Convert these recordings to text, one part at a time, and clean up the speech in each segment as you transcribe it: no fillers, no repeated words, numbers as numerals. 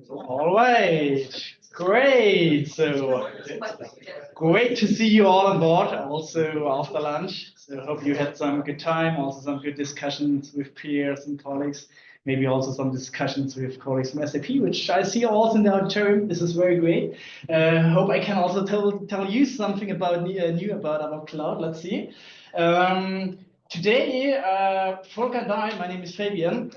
All right, great. So great to see you all on board also after lunch. So hope you had some good time, also some good discussions with peers and colleagues, maybe also some discussions with colleagues from SAP, which I see also in the auditorium. This is very great. Hope I can also tell you something about new about ABAP Cloud. Let's see. Today, Volker and I, my name is Fabian,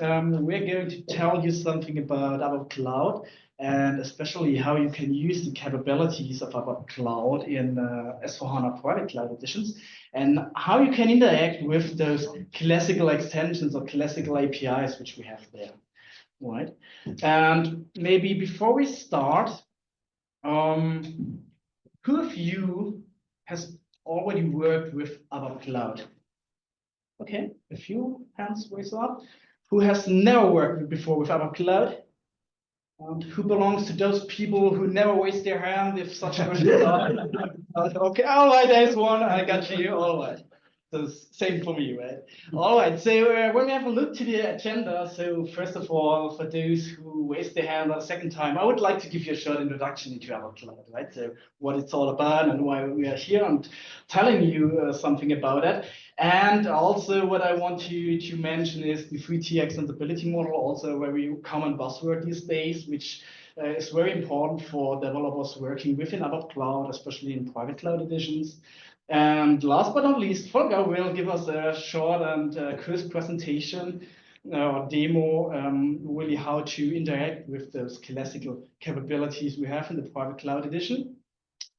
we're going to tell you something about ABAP Cloud and especially how you can use the capabilities of ABAP Cloud in S/4HANA Private Cloud editions and how you can interact with those classical extensions or classical APIs which we have there, right? And maybe before we start, who of you has already worked with ABAP Cloud? Okay, a few hands raised up. Who has never worked before with ABAP Cloud? And who belongs to those people who never raise their hand if such questions are? Okay, all right, there's one. I got you. All right. So same for me, right? All right. So when we have a look to the agenda, so first of all, for those who raised their hand a second time, I would like to give you a short introduction into ABAP Cloud, right? So what it's all about and why we are here and telling you something about it. And also what I want to mention is the 3T extensibility model, also a very common buzzword these days, which is very important for developers working within ABAP Cloud, especially in private cloud editions. And last but not least, Volker will give us a short and crisp presentation or demo, really how to interact with those classical capabilities we have in the private cloud edition.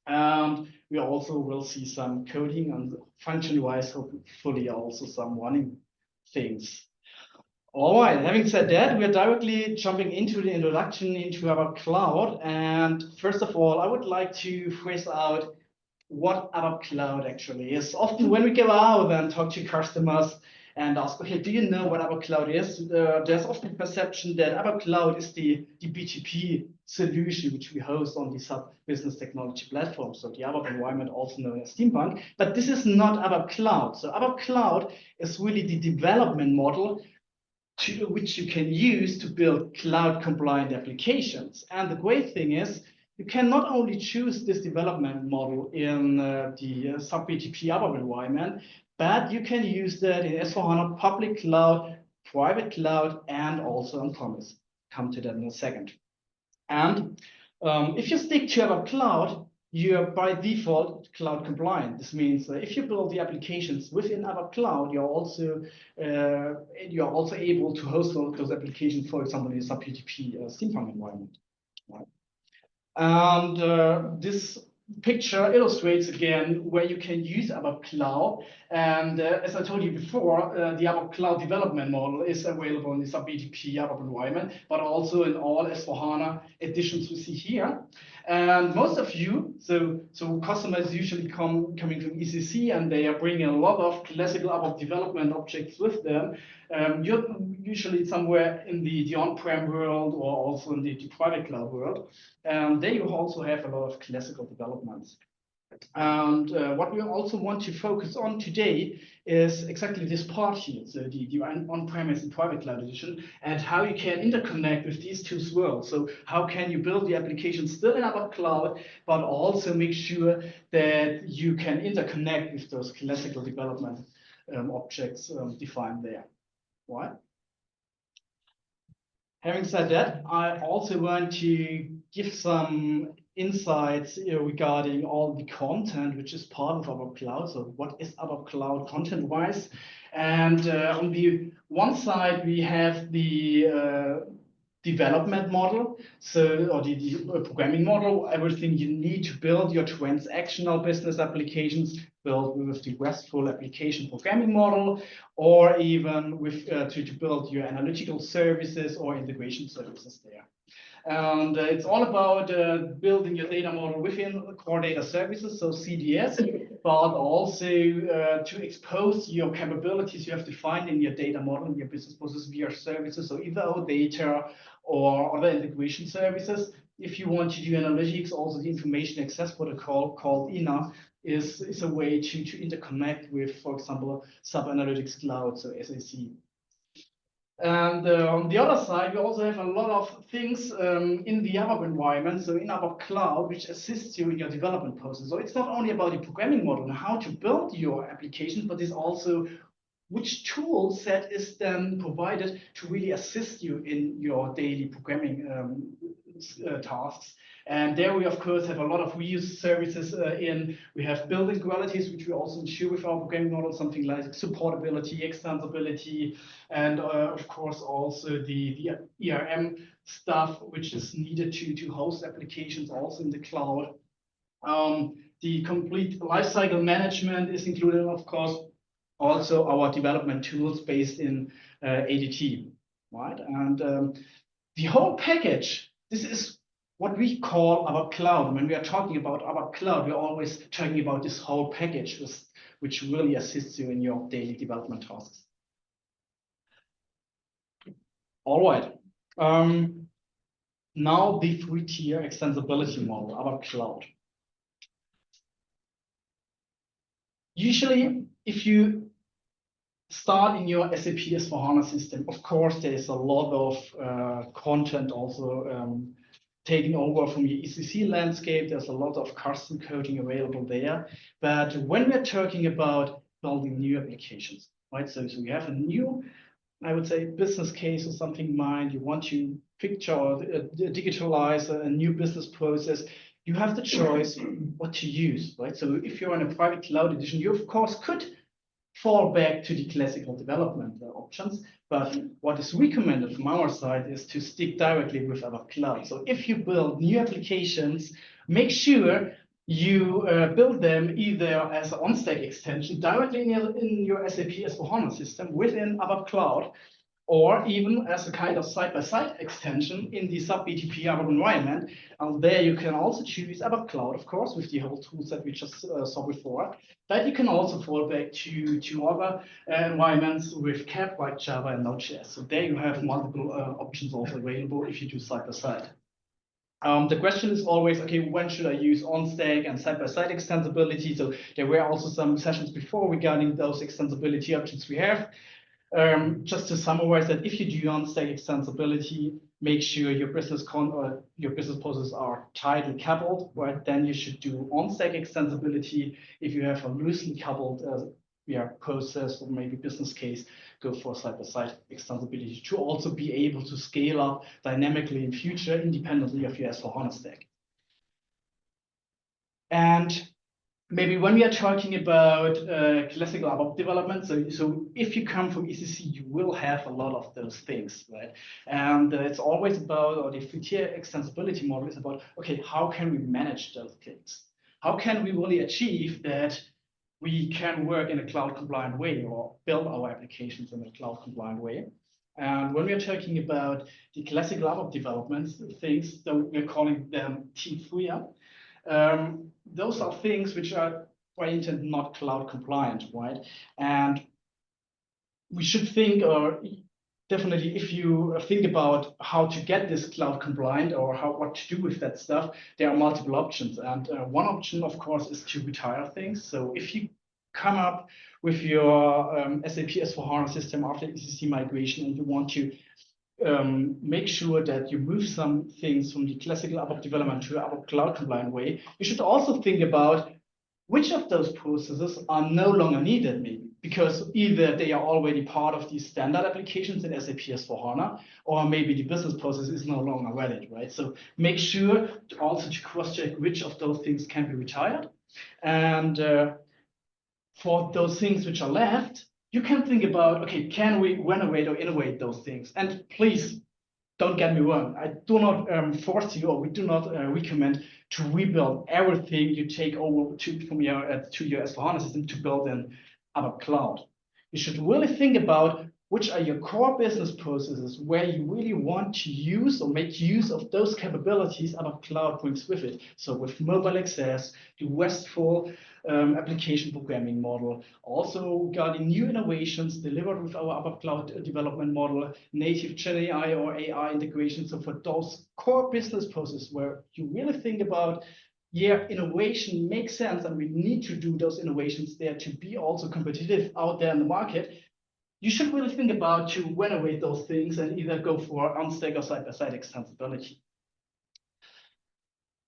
And we also will see some coding and function-wise, hopefully also some running things. All right, having said that, we're directly jumping into the introduction into ABAP Cloud. And first of all, I would like to phrase out what ABAP Cloud actually is. Often when we go out and talk to customers and ask, okay, do you know what ABAP Cloud is? There's often perception that ABAP Cloud is the BTP solution which we host on the SAP Business Technology platform, so the ABAP environment, also known as Steampunk. But this is not ABAP Cloud. So ABAP Cloud is really the development model which you can use to build cloud-compliant applications. And the great thing is, you can not only choose this development model in the SAP BTP ABAP environment, but you can use that in S/4HANA public cloud, private cloud, and also on-premise. Come to that in a second. And if you stick to ABAP Cloud, you're by default cloud compliant. This means if you build the applications within ABAP Cloud, you're also able to host those applications, for example, in the SAP BTP Steampunk environment. Right? And this picture illustrates again where you can use ABAP Cloud. And as I told you before, the ABAP Cloud development model is available in the SAP BTP ABAP environment, but also in all S/4HANA editions we see here. And most of you, so customers usually coming from ECC, and they are bringing a lot of classical ABAP development objects with them. You're usually somewhere in the on-prem world or also in the private cloud world. There you also have a lot of classical developments. And what we also want to focus on today is exactly this part here, so the on-premise and private cloud edition, and how you can interconnect with these two worlds. So how can you build the application still in ABAP Cloud, but also make sure that you can interconnect with those classical development objects defined there. Right? Having said that, I also want to give some insights regarding all the content which is part of ABAP Cloud. So what is ABAP Cloud content-wise? And on the one side, we have the development model, or the programming model, everything you need to build your transactional business applications, built with the RESTful application programming model, or even with to build your analytical services or integration services there. And it's all about building your data model within core data services, so CDS, but also to expose your capabilities you have defined in your data model and your business process via services, so either OData or other integration services. If you want to do analytics, also the information access protocol called INA is a way to interconnect with, for example, SAP Analytics Cloud, so SAC. And on the other side, we also have a lot of things in the ABAP environment, so in ABAP Cloud, which assists you in your development process. So it's not only about the programming model and how to build your application, but it's also which tool set is then provided to really assist you in your daily programming tasks. And there we, of course, have a lot of reuse services in. We have building qualities, which we also ensure with our programming model, something like supportability, extensibility, and of course, also the ERM stuff, which is needed to host applications also in the cloud. The complete lifecycle management is included, of course, also our development tools based in ADT, right? And the whole package, this is what we call ABAP Cloud. When we are talking about ABAP Cloud, we're always talking about this whole package, which really assists you in your daily development tasks. All right. Now the three-tier extensibility model, ABAP Cloud. Usually, if you start in your SAP S/4HANA system, of course, there is a lot of content also taking over from your ECC landscape. There's a lot of custom coding available there. But when we're talking about building new applications, right? So you have a new, I would say, business case or something in mind. You want to picture or digitalize a new business process. You have the choice what to use, right? So if you're in a private cloud edition, you of course could fall back to the classical development options. But what is recommended from our side is to stick directly with ABAP Cloud. So if you build new applications, make sure you build them either as an on-stack extension directly in your SAP S/4HANA system within ABAP Cloud, or even as a kind of side-by-side extension in the SAP BTP ABAP environment. And there you can also choose ABAP Cloud, of course, with the whole tools that we just saw before. But you can also fall back to other environments with CAP like Java and Node.js. So there you have multiple options also available if you do side-by-side. The question is always, okay, when should I use on-stack and side-by-side extensibility? So there were also some sessions before regarding those extensibility options we have. Just to summarize that, if you do on-stack extensibility, make sure your business processes are tightly coupled, right? Then you should do on-stack extensibility. If you have a loosely coupled process or maybe business case, go for side-by-side extensibility to also be able to scale up dynamically in future independently of your S/4HANA stack. And maybe when we are talking about classical ABAP development, so if you come from ECC, you will have a lot of those things, right? And it's always about, or the three-tier extensibility model is about, okay, how can we manage those things? How can we really achieve that we can work in a cloud-compliant way or build our applications in a cloud-compliant way? And when we're talking about the classical ABAP development things, so we're calling them T3. Those are things which are by intent not cloud compliant, right? And we should think, or definitely if you think about how to get this cloud compliant or what to do with that stuff, there are multiple options. And one option, of course, is to retire things. So if you come up with your SAP S/4HANA system after ECC migration and you want to make sure that you move some things from the classical ABAP development to ABAP cloud compliant way, you should also think about which of those processes are no longer needed, maybe, because either they are already part of the standard applications in SAP S/4HANA, or maybe the business process is no longer valid, right? So make sure also to cross-check which of those things can be retired. And for those things which are left, you can think about, okay, can we renovate or innovate those things? And please don't get me wrong. I do not force you, or we do not recommend to rebuild everything you take over to your S/4HANA system to build in ABAP Cloud. You should really think about which are your core business processes where you really want to use or make use of those capabilities ABAP Cloud brings with it. So with mobile access, the RESTful application programming model, also regarding new innovations delivered with our ABAP Cloud development model, native Gen AI or AI integration. So for those core business processes where you really think about, yeah, innovation makes sense and we need to do those innovations there to be also competitive out there in the market, you should really think about to renovate those things and either go for on-stack or side-by-side extensibility.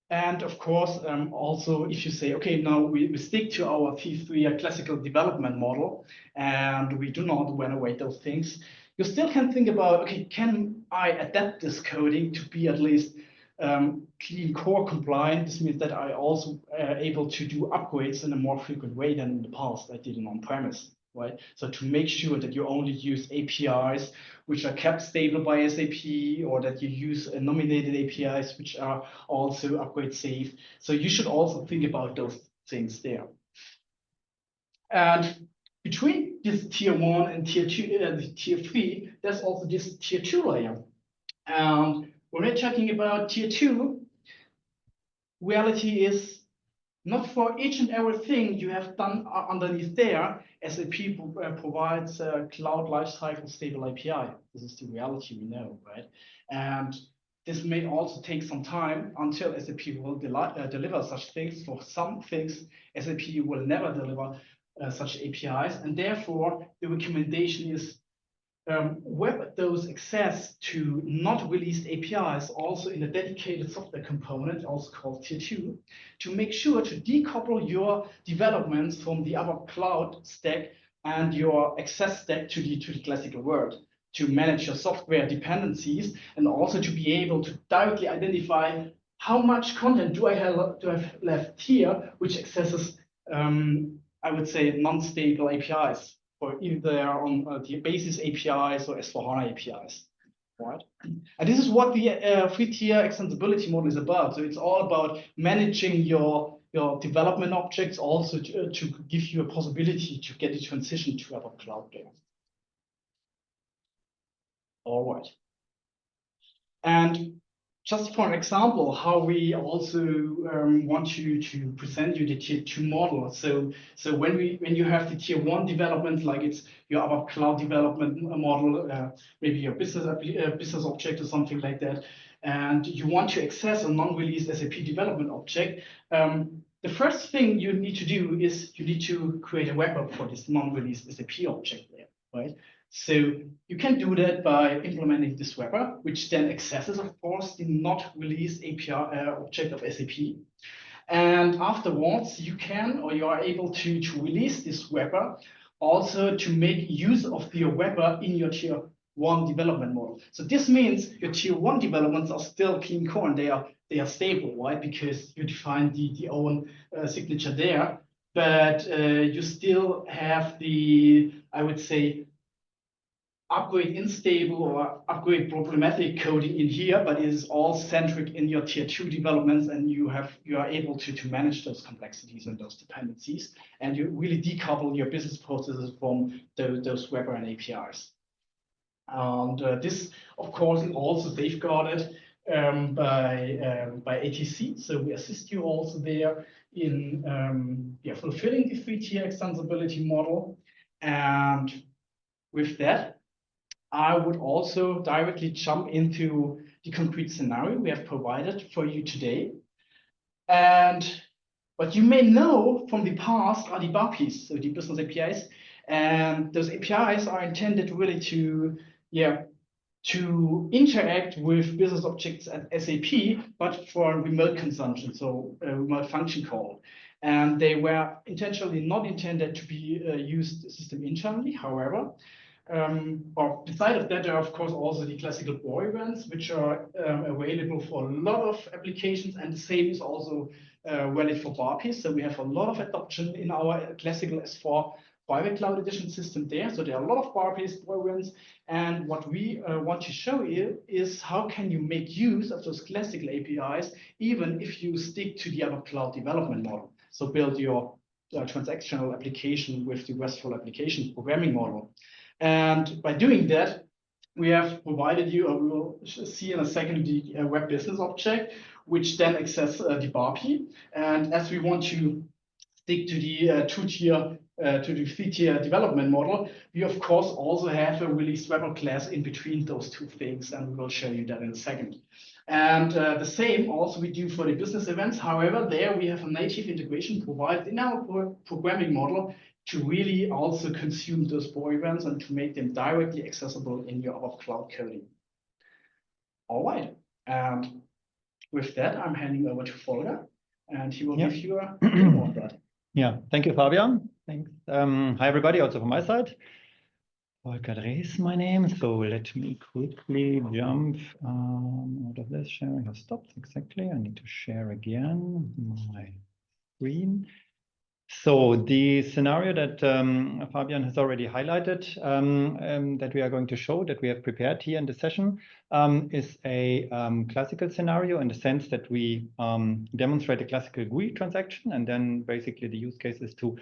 And of course, also if you say, okay, now we stick to our T3 classical development model and we do not renovate those things, you still can think about, okay, can I adapt this coding to be at least clean core compliant? This means that I also able to do upgrades in a more frequent way than in the past I did it on premise. Right? So to make sure that you only use APIs which are kept stable by SAP, or that you use nominated APIs which are also upgrade safe. So you should also think about those things there. And between this tier 1 and tier 2, tier 3, there's also this tier 2 layer. And when we're talking about tier 2, reality is not for each and everything you have done underneath there, SAP provides cloud lifecycle stable API. This is the reality we know, right? And this may also take some time until SAP will deliver such things. For some things, SAP will never deliver such APIs. And therefore, the recommendation is web those access to not released APIs also in a dedicated software component, also called tier 2, to make sure to decouple your developments from the ABAP Cloud stack and your access stack to the classical world, to manage your software dependencies and also to be able to directly identify how much content do I have left here, which accesses, I would say, non-stable APIs, or either on the basis APIs or S/4HANA APIs, right? And this is what the 3-tier extensibility model is about. So it's all about managing your development objects, also to give you a possibility to get a transition to ABAP Cloud there. All right. And just for an example, how we also want to present you the tier 2 model. So when you have the tier 1 development, like it's your ABAP Cloud development model, maybe your business object or something like that, and you want to access a non-released SAP development object, the first thing you need to do is you need to create a wrapper for this non-released SAP object there, right? So you can do that by implementing this wrapper, which then accesses, of course, the not released API object of SAP. And afterwards, you can, or you are able to release this wrapper also to make use of your wrapper in your tier 1 development model. So this means your tier 1 developments are still clean core and they are stable, right? Because you define the own signature there, but you still have the, I would say, upgrade unstable or upgrade problematic coding in here, but it is all centric in your tier 2 developments, and you are able to manage those complexities and those dependencies, and you really decouple your business processes from those wrapper and APIs. And this, of course, is also safeguarded by ATC. So we assist you also there in fulfilling the 3-tier extensibility model. And with that, I would also directly jump into the concrete scenario we have provided for you today. And what you may know from the past are the BAPIs, so the business APIs. And those APIs are intended really to interact with business objects at SAP, but for remote consumption, so a remote function call. And they were intentionally not intended to be used system internally, however. Or beside of that, there are of course also the classical BOR events, which are available for a lot of applications, and the same is also valid for BAPIs. So we have a lot of adoption in our classical S4 private cloud edition system there. So there are a lot of BAPIs, BOR events, and what we want to show you is how can you make use of those classical APIs, even if you stick to the ABAP Cloud development model. So build your transactional application with the RESTful application programming model. And by doing that, we have provided you, or we will see in a second, the web business object, which then access the BAPI. And as we want to stick to the 3-tier development model, we of course also have a released wrapper class in between those two things, and we will show you that in a second. And the same also we do for the business events. However, there we have a native integration provided in our programming model to really also consume those BOR events and to make them directly accessible in your ABAP Cloud coding. All right. And with that, I'm handing over to Volker, and he will give you a demo of that. Yeah, thank you, Fabian. Thanks. Hi, everybody, also from my side. Volker Drees, my name. So let me quickly jump out of this. Sharing has stopped. Exactly. I need to share again my screen. So the scenario that Fabian has already highlighted, that we are going to show, that we have prepared here in the session, is a classical scenario in the sense that we demonstrate a classical GUI transaction, and then basically the use case is to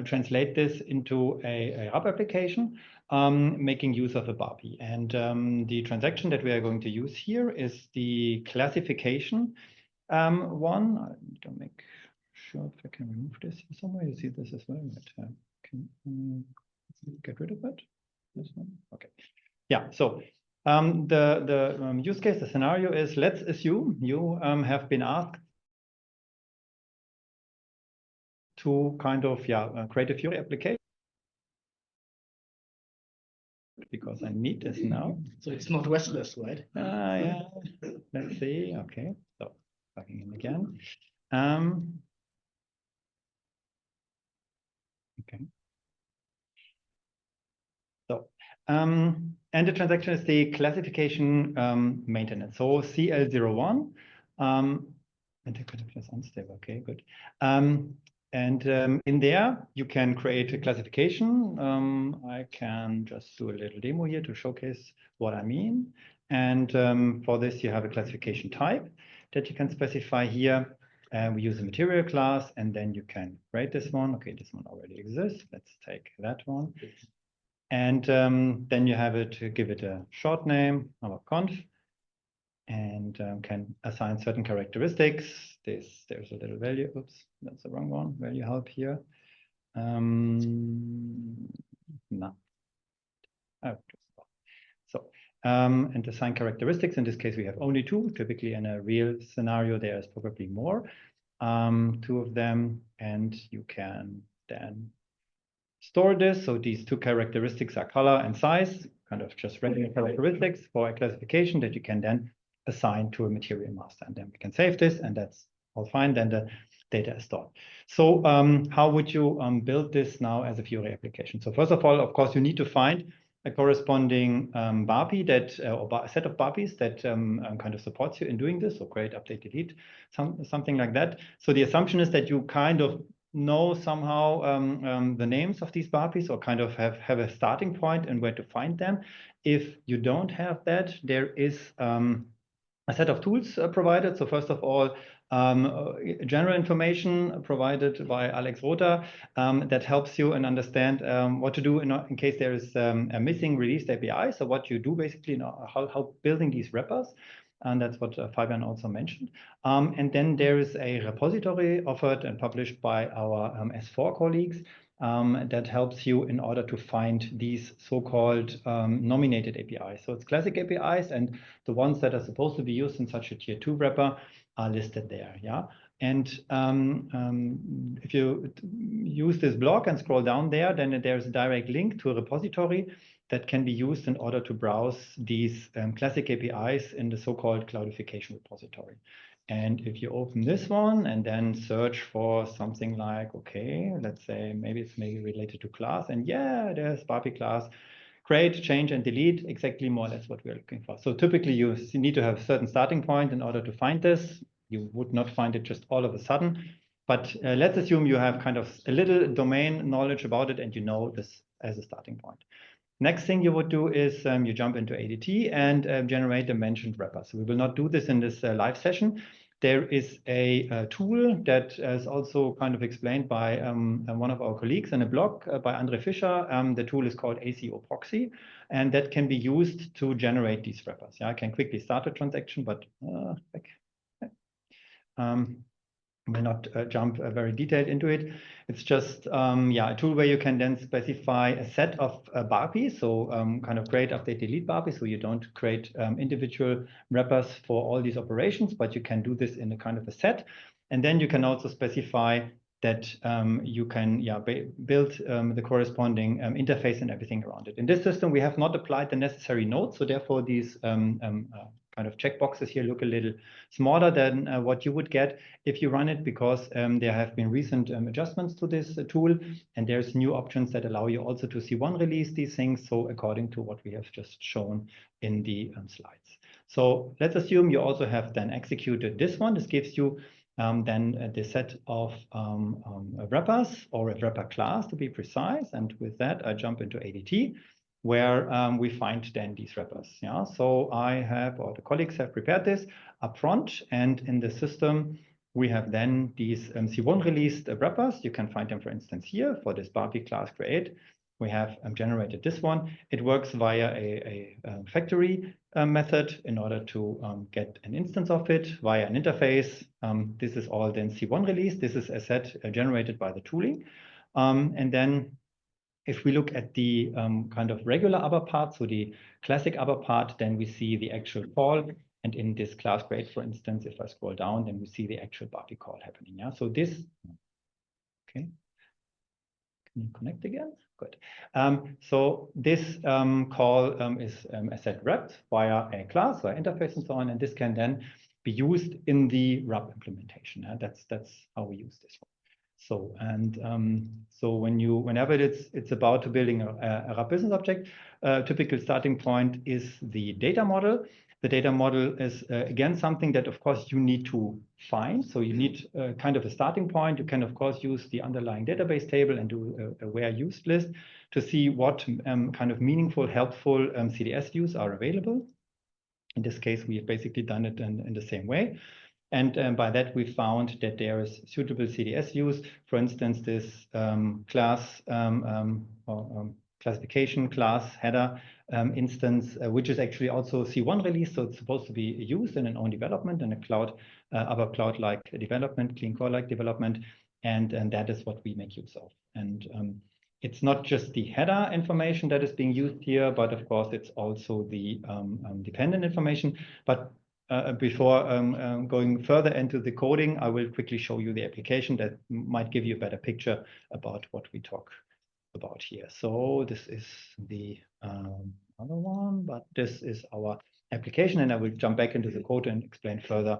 translate this into a hub application, making use of a BAPI. And the transaction that we are going to use here is the classification one. I need to make sure if I can remove this somewhere. You see this as well. But, can get rid of it? This one? Okay. Yeah. So the use case, the scenario is: let's assume you have been asked to kind of create a Fiori application, because I need this now. So it's not restless, right? Yeah. Let's see. Okay. So plugging in again. Okay. So, and the transaction is the classification maintenance. So CL01, and the connection is unstable. Okay, good. In there, you can create a classification. I can just do a little demo here to showcase what I mean. And for this, you have a classification type that you can specify here. We use a material class, and then you can create this one. Okay, this one already exists. Let's take that one. And then you have it, give it a short name, ABAPConf, and can assign certain characteristics. There's a little value. Oops, that's the wrong one. Value help here. No. Oh, so and assign characteristics. In this case, we have only two. Typically, in a real scenario, there is probably more. Two of them, and you can then store this. So these two characteristics are color and size, kind of just regular characteristics for a classification that you can then assign to a material master. And then we can save this, and that's all fine. Then the data is stored. So how would you build this now as a Fiori application? So first of all, of course, you need to find a corresponding BAPI that, or a set of BAPIs that kind of supports you in doing this. So create, update, delete, something like that. So the assumption is that you kind of know somehow the names of these BAPIs, or kind of have a starting point and where to find them. If you don't have that, there is a set of tools provided. So first of all, general information provided by Alex Rother that helps you and understand what to do in case there is a missing released API. So what you do basically, how building these wrappers. And that's what Fabian also mentioned. And then there is a repository offered and published by our S4 colleagues that helps you in order to find these so-called nominated APIs. So it's classic APIs, and the ones that are supposed to be used in such a tier 2 wrapper are listed there. Yeah. And if you use this blog and scroll down there, then there's a direct link to a repository that can be used in order to browse these classic APIs in the so-called cloudification repository. And if you open this one and then search for something like, okay, let's say maybe it's related to class, and yeah, there's BAPI class, create, change, and delete, exactly more or less what we're looking for. So typically you need to have a certain starting point in order to find this. You would not find it just all of a sudden, but let's assume you have kind of a little domain knowledge about it and you know this as a starting point. Next thing you would do is you jump into ADT and generate the mentioned wrapper. So we will not do this in this live session. There is a tool that is also kind of explained by one of our colleagues in a blog by Andre Fischer. The tool is called ACO Proxy, and that can be used to generate these wrappers. Yeah, I can quickly start a transaction, but will not jump very detailed into it. It's just a tool where you can then specify a set of BAPIs. So kind of create, update, delete BAPIs. So you don't create individual wrappers for all these operations, but you can do this in a kind of a set. And then you can also specify that you can build the corresponding interface and everything around it. In this system, we have not applied the necessary nodes, so therefore these kind of checkboxes here look a little smaller than what you would get if you run it, because there have been recent adjustments to this tool, and there's new options that allow you also to C1 release these things, so according to what we have just shown in the slides. So let's assume you also have then executed this one. This gives you then the set of wrappers, or a wrapper class to be precise. And with that, I jump into ADT, where we find then these wrappers. Yeah, so I have, or the colleagues have prepared this up front, and in the system, we have then these C1 released wrappers. You can find them, for instance, here for this BAPI class create. We have generated this one. It works via a factory method in order to get an instance of it via an interface. This is all then C1 release. This is, as said, generated by the tooling. And then if we look at the kind of regular ABAP part, so the classic ABAP part, then we see the actual call. And in this class create, for instance, if I scroll down, then we see the actual BAPI call happening. Yeah, so this, okay. Can you connect again? Good. So this call is, as said, wrapped via a class, via interface, and so on. And this can then be used in the RAP implementation. That's how we use this one. So so whenever it's about to building a RAP business object, typical starting point is the data model. The data model is again something that of course you need to find. So you need kind of a starting point. You can of course use the underlying database table and do a where used list to see what kind of meaningful, helpful CDS views are available. In this case, we have basically done it in the same way. And by that, we found that there is suitable CDS views. For instance, this class classification class header instance, which is actually also C1 release. So it's supposed to be used in an own development in a cloud, ABAP Cloud-like development, clean core-like development. And that is what we make use of. And it's not just the header information that is being used here, but of course, it's also the dependent information. But before going further into the coding, I will quickly show you the application that might give you a better picture about what we talk about here. So this is the other one, but this is our application, and I will jump back into the code and explain further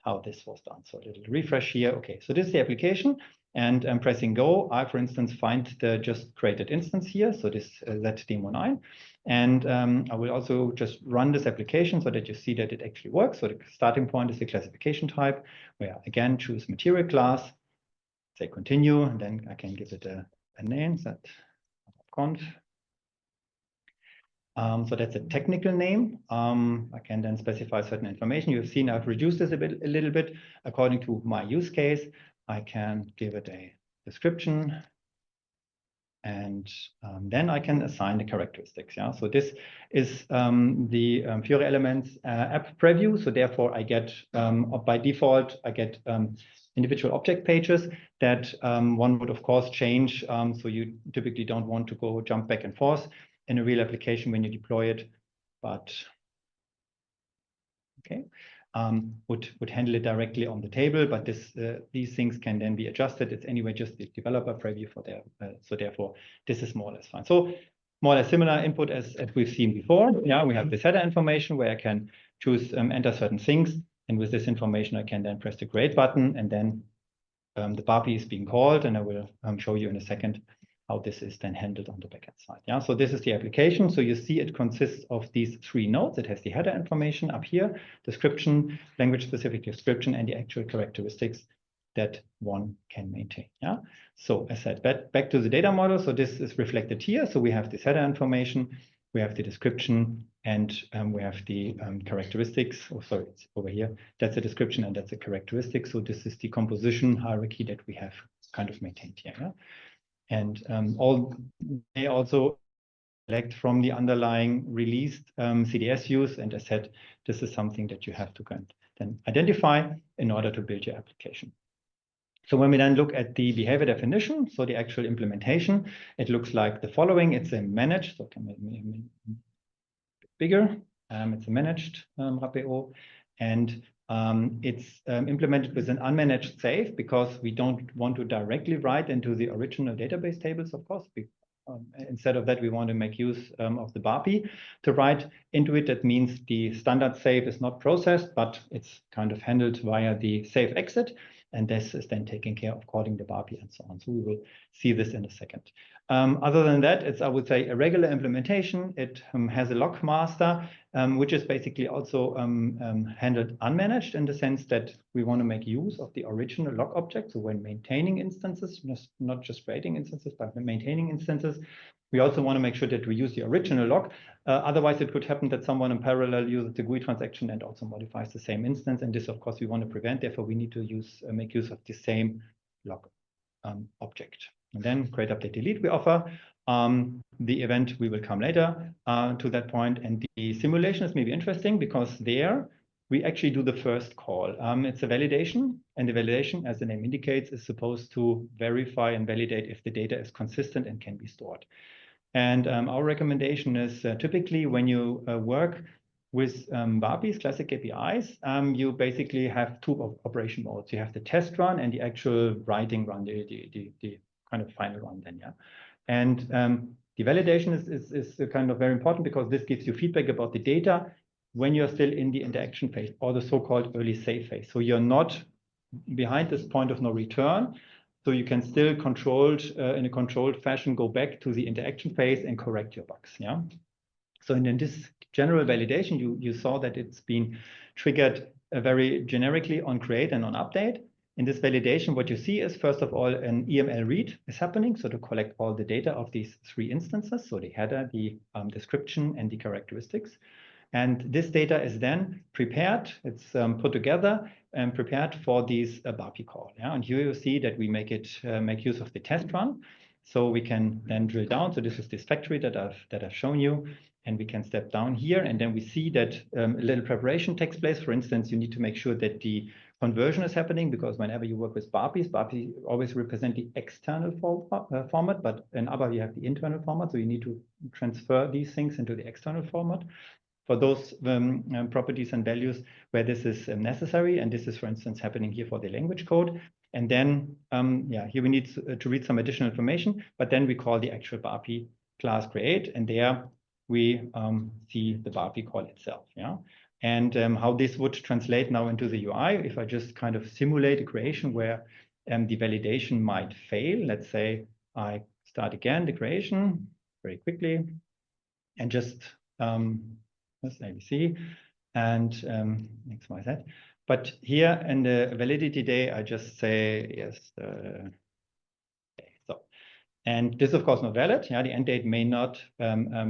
how this was done. So a little refresh here. Okay, so this is the application, and I'm pressing go. I, for instance, find the just created instance here. So this ZDemo9. And I will also just run this application so that you see that it actually works. So the starting point is the classification type, where again, choose material class, say continue, and then I can give it a name, that ABAPConf. So that's a technical name. I can then specify certain information. You've seen I've reduced this a little bit according to my use case. I can give it a description, and then I can assign the characteristics. Yeah, so this is the Fiori Elements app preview. So therefore, I get by default I get individual object pages that one would of course change. So you typically don't want to jump back and forth in a real application when you deploy it, but okay. Would handle it directly on the table, but these things can then be adjusted. It's anyway just the developer preview for their, so therefore this is more or less fine. So more or less similar input as we've seen before. Yeah, we have this header information where I can choose enter certain things, and with this information I can then press the create button, and then the BAPI is being called, and I will show you in a second how this is then handled on the backend side. Yeah, so this is the application. So you see it consists of these 3 nodes. It has the header information up here, description, language-specific description, and the actual characteristics that one can maintain. Yeah. So as said, back to the data model. So this is reflected here. So we have this header information, we have the description, and we have the characteristics. Oh, sorry, it's over here. That's the description, and that's the characteristic. So this is the composition hierarchy that we have kind of maintained here. Yeah? And they also select from the underlying released CDS views. And as said, this is something that you have to then identify in order to build your application. So when we then look at the behavior definition, so the actual implementation, it looks like the following. It's a managed, so can make it bigger. It's a managed RAPO. And It's implemented with an unmanaged save because we don't want to directly write into the original database tables, of course. Instead of that, we want to make use of the BAPI to write into it. That means the standard save is not processed, but it's kind of handled via the save exit. And this is then taken care of according to BAPI and so on. So we will see this in a second. Other than that, it's, I would say, a regular implementation. It has a log master, which is basically also handled unmanaged in the sense that we want to make use of the original log object. So when maintaining instances, not just creating instances, but maintaining instances, we also want to make sure that we use the original log. Otherwise, it could happen that someone in parallel uses the GUI transaction and also modifies the same instance. And this, of course, we want to prevent. Therefore, we need to make use of the same log object. And then create, update, delete we offer. The event, we will come later to that point. And the simulation is maybe interesting because there we actually do the first call. It's a validation, and the validation, as the name indicates, is supposed to verify and validate if the data is consistent and can be stored. And our recommendation is typically when you work with BAPIs, classic APIs, you basically have two operation modes. You have the test run and the actual writing run, the kind of final run then, yeah. And the validation is kind of very important because this gives you feedback about the data when you're still in the interaction phase or the so-called early save phase. So you're not behind this point of no return. So you can still in a controlled fashion, go back to the interaction phase and correct your bugs, yeah. So in this general validation, you saw that it's been triggered very generically on create and on update. In this validation, what you see is, first of all, an EML read is happening, so to collect all the data of these three instances, so the header, the description, and the characteristics. And this data is then prepared, it's put together and prepared for these BAPI call. Yeah? And here you see that we make use of the test run. So we can then drill down. So this is this factory that I've shown you. And we can step down here. And then we see that a little preparation takes place. For instance, you need to make sure that the conversion is happening because whenever you work with BAPI always represent the external format, but in ABAP you have the internal format. So you need to transfer these things into the external format for those properties and values where this is necessary. And this is, for instance, happening here for the language code. And then, here we need to read some additional information, but then we call the actual BAPI class create, and there we see the BAPI call itself. Yeah. And how this would translate now into the UI, if I just kind of simulate a creation where the validation might fail. Let's say I start again the creation very quickly and just let's ABC and X, Y, Z. But here in the validity day, I just say yes. So, and this is of course not valid. Yeah, the end date may not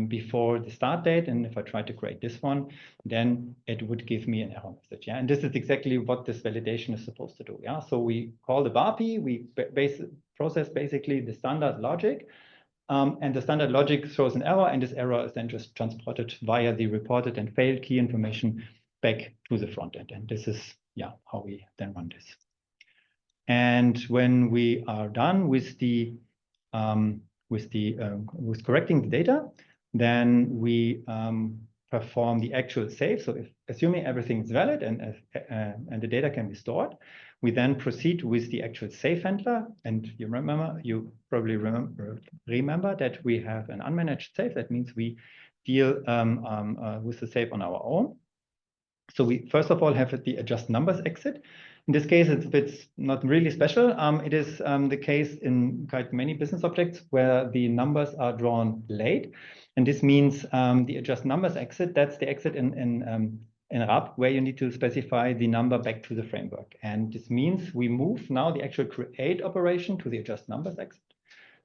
before the start date. And if I try to create this one, then it would give me an error message. Yeah, and this is exactly what this validation is supposed to do. Yeah, so we call the BAPI, we process basically the standard logic. And the standard logic throws an error, and this error is then just transported via the reported and failed key information back to the front end. And this is, yeah, how we then run this. And when we are done with correcting the data, then we perform the actual save. So if assuming everything is valid and the data can be stored, we then proceed with the actual save handler. And you probably remember that we have an unmanaged save. That means we deal with the save on our own. So we first of all have the adjust numbers exit. In this case, it's not really special. It is the case in quite many business objects where the numbers are drawn late. And this means the adjust numbers exit, that's the exit in RAP where you need to specify the number back to the framework. And this means we move now the actual create operation to the adjust numbers exit,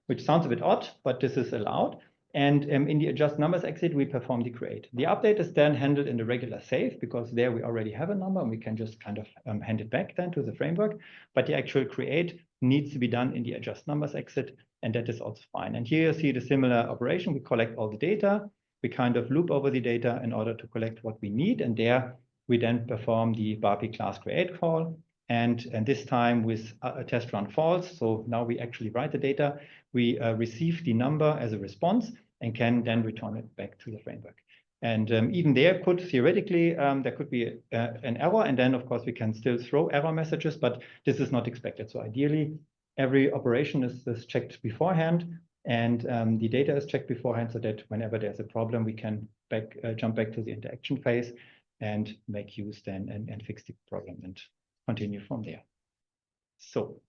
which sounds a bit odd, but this is allowed. And in the adjust numbers exit, we perform the create. The update is then handled in the regular save because there we already have a number and we can just kind of hand it back then to the framework. But the actual create needs to be done in the adjust numbers exit, and that is also fine. And here you see the similar operation. We collect all the data. We kind of loop over the data in order to collect what we need. And there we then perform the BAPI class create call. And this time with a test run false. So now we actually write the data. We receive the number as a response and can then return it back to the framework. And even there could theoretically, there could be an error, and then of course we can still throw error messages, but this is not expected. So ideally, every operation is checked beforehand, and the data is checked beforehand, so that whenever there's a problem, we can jump back to the interaction phase and make use then and fix the problem and continue from there. So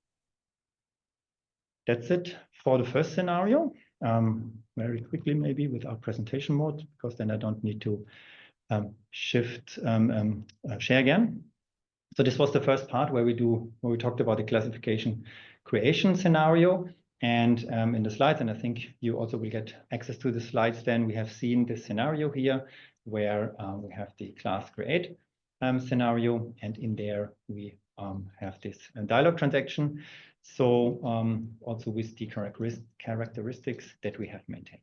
that's it for the first scenario. Very quickly, maybe with our presentation mode, because then I don't need to shift share again. So this was the first part where we talked about the classification creation scenario. And in the slides, and I think you also will get access to the slides, then we have seen this scenario here where we have the class create scenario, and in there we have this dialog transaction. So also with the characteristics that we have maintained.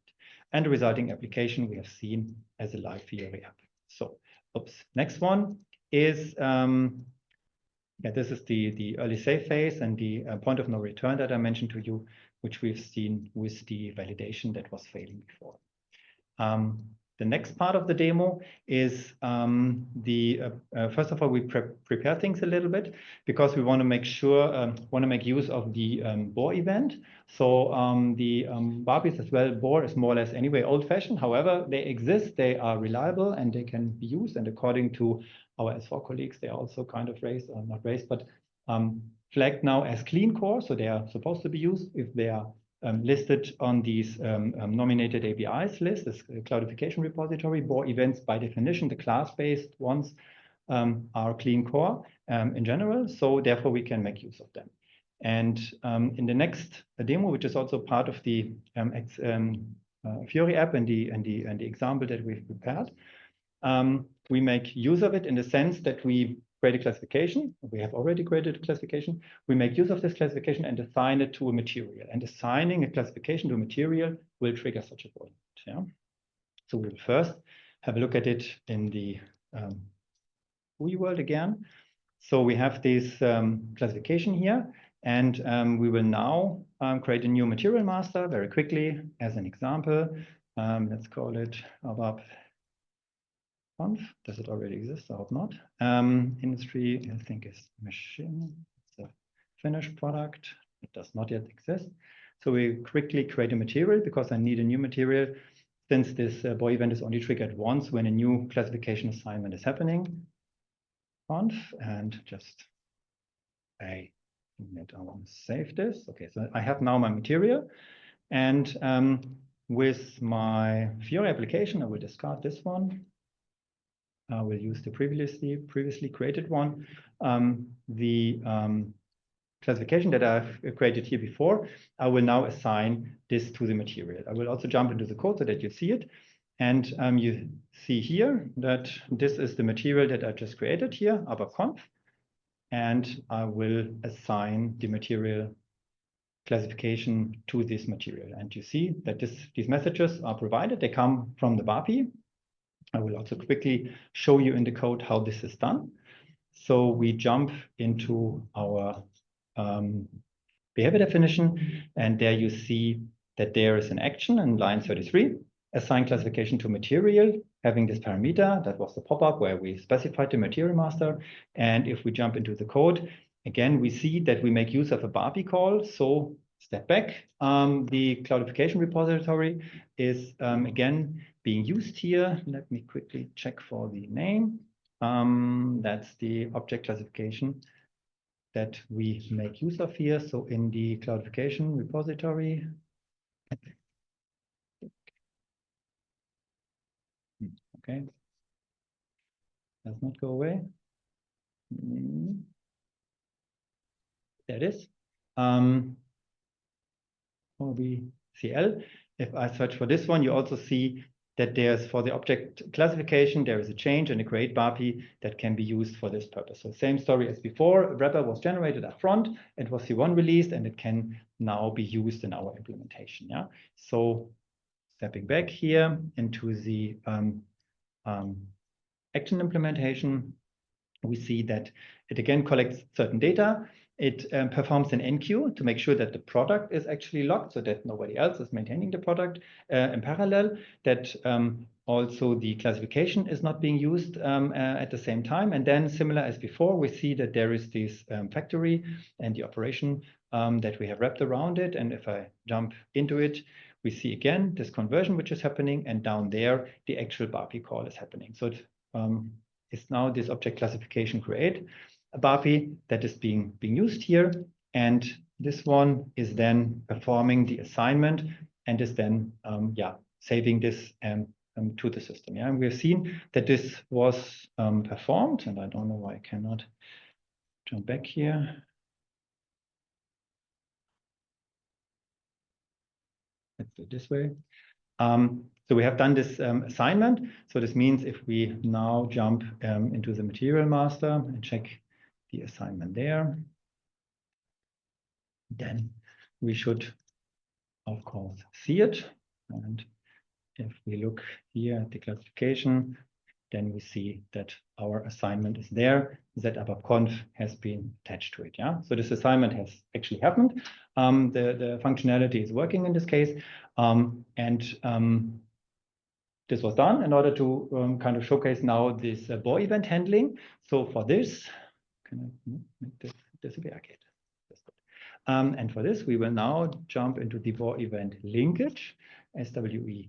And the resulting application we have seen as a live Fiori app. So, next one is, this is the early save phase and the point of no return that I mentioned to you, which we've seen with the validation that was failing before. The next part of the demo is first of all, we prepare things a little bit because we want to make sure, want to make use of the BOR event. So the BAPIs as well, BOR is more or less anyway old-fashioned. However, they exist, they are reliable, and they can be used. And according to our S4 colleagues, they are also kind of raised, or not raised, but flagged now as clean core. So they are supposed to be used if they are listed on these nominated APIs list, this cloudification repository. BOR events, by definition, the class-based ones are clean core in general. So therefore, we can make use of them. And in the next demo, which is also part of the Fiori app and the example that we've prepared, we make use of it in the sense that we create a classification. We have already created a classification. We make use of this classification and assign it to a material. And assigning a classification to a material will trigger such a point. Yeah? So we will first have a look at it in the GUI world again. So we have this classification here, and we will now create a new material master very quickly as an example. Let's call it ABAP Conf. Does it already exist? I hope not. Industry, I think, is machine. It's a finished product. It does not yet exist. So we quickly create a material because I need a new material, since this BOR event is only triggered once when a new classification assignment is happening. Conf, and just I want to save this. Okay, so I have now my material, and with my Fiori application, I will discard this one. I will use the previously created one. The classification that I've created here before, I will now assign this to the material. I will also jump into the code so that you see it. And you see here that this is the material that I just created here, ABAPConf. And I will assign the material classification to this material. And you see that these messages are provided. They come from the BAPI. I will also quickly show you in the code how this is done. So we jump into our behavior definition, and there you see that there is an action in line 33, assign classification to material, having this parameter. That was the pop-up where we specified the material master. And if we jump into the code, again, we see that we make use of a BAPI call. So step back. The cloudification repository is, again, being used here. Let me quickly check for the name. That's the object classification that we make use of here. So in the cloudification repository, okay, does not go away. There it is. OBCL. If I search for this one, you also see that there's, for the object classification, there is a change and a create BAPI that can be used for this purpose. So same story as before, a wrapper was generated up front, it was C1 released, and it can now be used in our implementation. Yeah. So stepping back here into the action implementation, we see that it again collects certain data. It performs an enqueue to make sure that the product is actually locked so that nobody else is maintaining the product in parallel. That Also, the classification is not being used at the same time. And then, similar as before, we see that there is this factory and the operation that we have wrapped around it. And if I jump into it, we see again this conversion which is happening, and down there the actual BAPI call is happening. So it's now this object classification create a BAPI that is being used here, and this one is then performing the assignment and is then saving this to the system. Yeah, and we've seen that this was performed, and I don't know why I cannot jump back here. Let's do it this way. So we have done this assignment. So this means if we now jump into the material master and check the assignment there, then we should, of course, see it. And if we look here at the classification, then we see that our assignment is there, that ABAPConf has been attached to it. Yeah, so this assignment has actually happened. The functionality is working in this case, this was done in order to kind of showcase now this BOR event handling. So for this, can I make this disappear? Okay, that's good. And for this, we will now jump into the BOR event linkage, SWE2,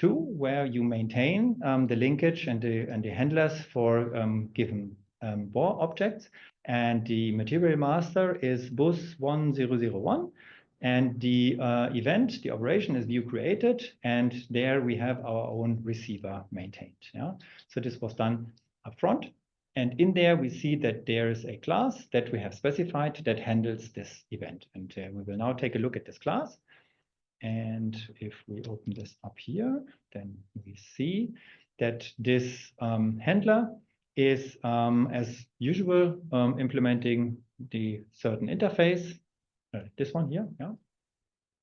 where you maintain the linkage and the handlers for given BOR objects. And the material master is bus 1001. And the event, the operation is view created, and there we have our own receiver maintained. Yeah, so this was done upfront, and in there we see that there is a class that we have specified that handles this event, and we will now take a look at this class. And if we open this up here, then we see that this handler is, as usual, implementing the certain interface. This one here, yeah.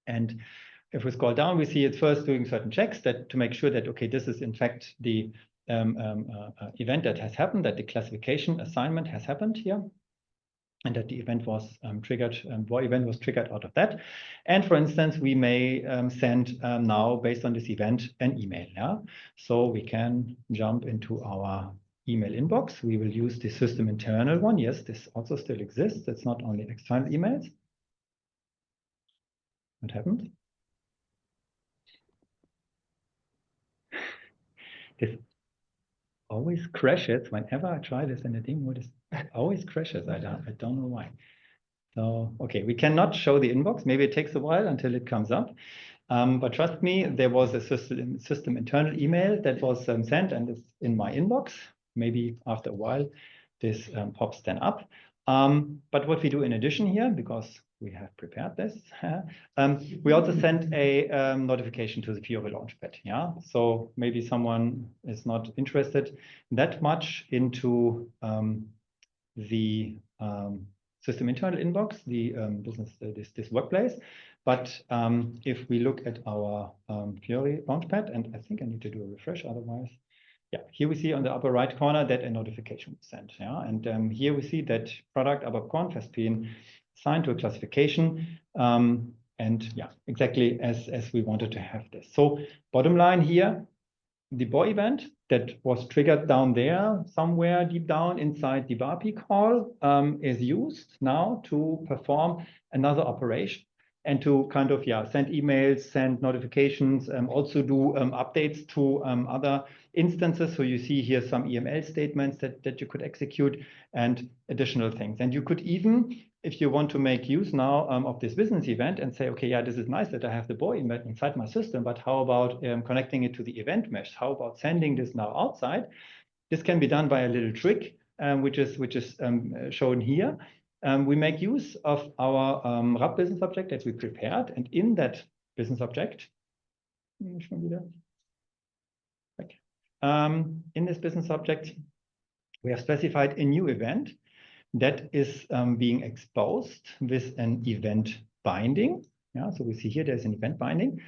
And if we scroll down, we see it's first doing certain checks that to make sure that, okay, this is in fact the event that has happened, that the classification assignment has happened here, and that the event was triggered, BOR event was triggered out of that. And for instance, we may send now, based on this event, an email. Yeah, so we can jump into our email inbox. We will use the system internal one. Yes, this also still exists. It's not only external emails. What happened? This always crashes whenever I try this in a demo. This always crashes. I don't know why. So, okay, we cannot show the inbox. Maybe it takes a while until it comes up. But trust me, there was a system internal email that was sent, and it's in my inbox. Maybe after a while, this pops then up. But what we do in addition here, because we have prepared this, we also send a notification to the Fiori Launchpad. Yeah, so maybe someone is not interested that much into the system internal inbox, the business this workplace. But if we look at our Fiori Launchpad, and I think I need to do a refresh, otherwise. Yeah, here we see on the upper right corner that a notification was sent. Yeah, and here we see that product ABAPConf has been assigned to a classification, and yeah, exactly as we wanted to have this. So bottom line here, the BOR event that was triggered down there, somewhere deep down inside the BAPI call, is used now to perform another operation and to kind of send emails, send notifications, also do updates to other instances. So you see here some EML statements that you could execute and additional things. And you could even, if you want to make use now of this business event and say, okay, yeah, this is nice that I have the BOR event inside my system, but how about connecting it to the event mesh? How about sending this now outside? This can be done by a little trick, which is shown here. We make use of our RAP business object that we prepared, and in that business object, in this business object, we have specified a new event that is being exposed with an event binding. Yeah, so we see here there's an event binding,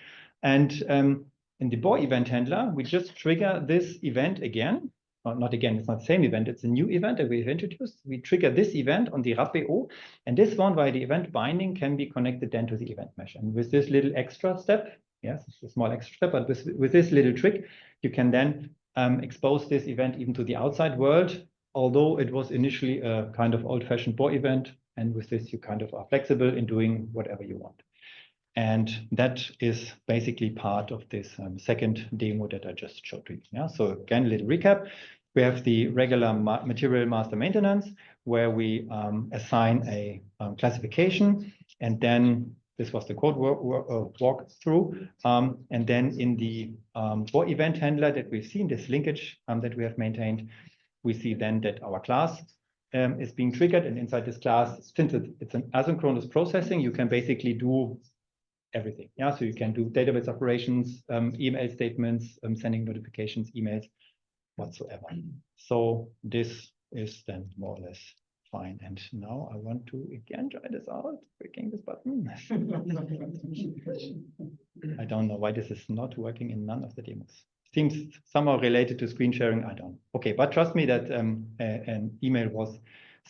and in the BOR event handler, we just trigger this event again. Not again, it's not the same event, it's a new event that we've introduced. We trigger this event on the RAP-BO, and this one, by the event binding, can be connected then to the event mesh. And with this little extra step, Yes, it's a small extra step, but with this little trick, you can then expose this event even to the outside world, although it was initially a kind of old-fashioned BOR event. And with this, you kind of are flexible in doing whatever you want. And that is basically part of this second demo that I just showed to you. Yeah. So again, a little recap. We have the regular material master maintenance, where we assign a classification, and then this was the code walkthrough. And then in the BOR event handler that we've seen, this linkage that we have maintained, we see then that our class is being triggered, and inside this class, since it's an asynchronous processing, you can basically do everything. Yeah, so you can do database operations, email statements, sending notifications, emails, whatsoever. So this is then more or less fine. And now I want to again try this out, clicking this button. I don't know why this is not working in none of the demos. Seems somehow related to screen sharing. I don't. Okay, but trust me that an email was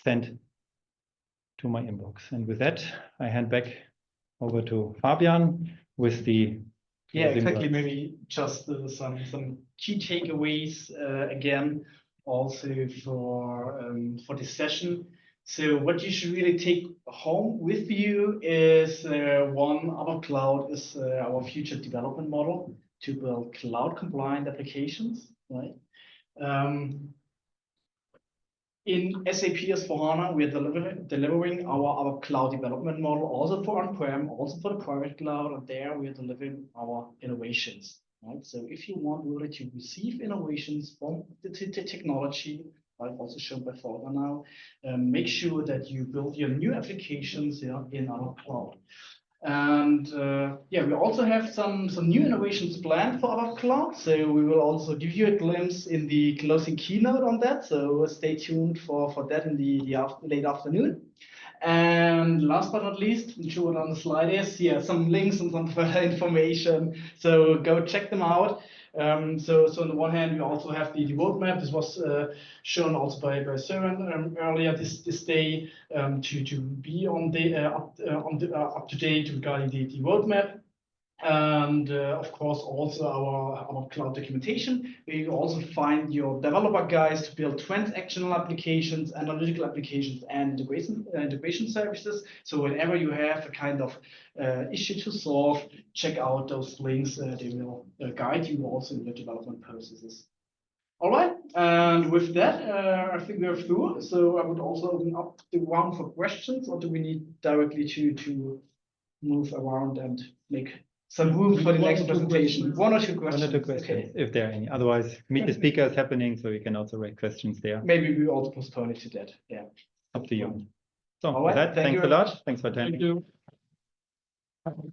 sent to my inbox. And with that, I hand back over to Fabian with the exactly. Maybe just some key takeaways again, also for this session. So what you should really take home with you is one, ABAP Cloud is our future development model to build cloud compliant applications, right? In SAP S/4HANA, we are delivering our ABAP Cloud development model also for on-prem, also for the private cloud, and there we are delivering our innovations. Right? So if you want really to receive innovations from the technology, I've also shown by Volker now, make sure that you build your new applications in our cloud. And we also have some new innovations planned for our cloud. So we will also give you a glimpse in the closing keynote on that. So stay tuned for that in the late afternoon. And last but not least, I'm sure what on the slide is, some links and some further information. So go check them out. So on the one hand, we also have the roadmap. This was shown also by Søren earlier this day to be on the up to date regarding the roadmap. And of course, also our cloud documentation, where you also find your developer guides to build transactional applications, analytical applications, and integration services. So whenever you have a kind of issue to solve, check out those links. They will guide you also in your development processes. All right, and with that, I think we are through. So I would also open up the round for questions, or do we need directly to move around and make some room for the next presentation? One or two questions. Okay. If there are any. otherwise, meet the speaker is happening, so you can also raise questions there. Maybe we also postpone it to that. Yeah. Up to you. So All right. with that, thanks a lot. Thanks for attending. Thank you.